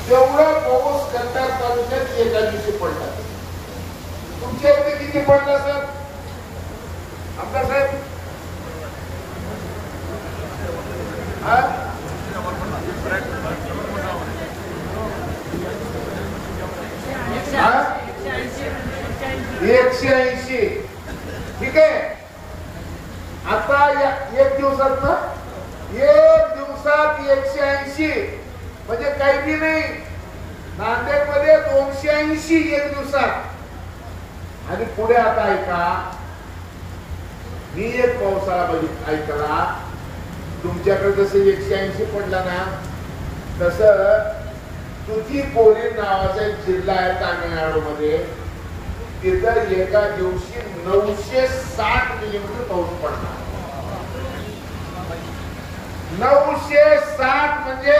तेवढा पाऊस कंधार तालुक्यात एका दिवशी पडला. तुमच्या इथे किती पडला सर आमदार साहेब? हा 180. ठीक आहे. आता एक दिवसात 180 म्हणजे काही बी नाही. नांदेड मध्ये 280 एक दिवसात. आणि पुढे आता ऐका, मी एक पावसाळा ऐकला. तुमच्याकडे जसं 180 पडला ना, तसं तुतीकोरीन नावाचा एक जिल्हा आहे तामिळनाडू मध्ये, तिथं एका दिवशी 960 मिलीमीटर पाऊस पडला. 960 म्हणजे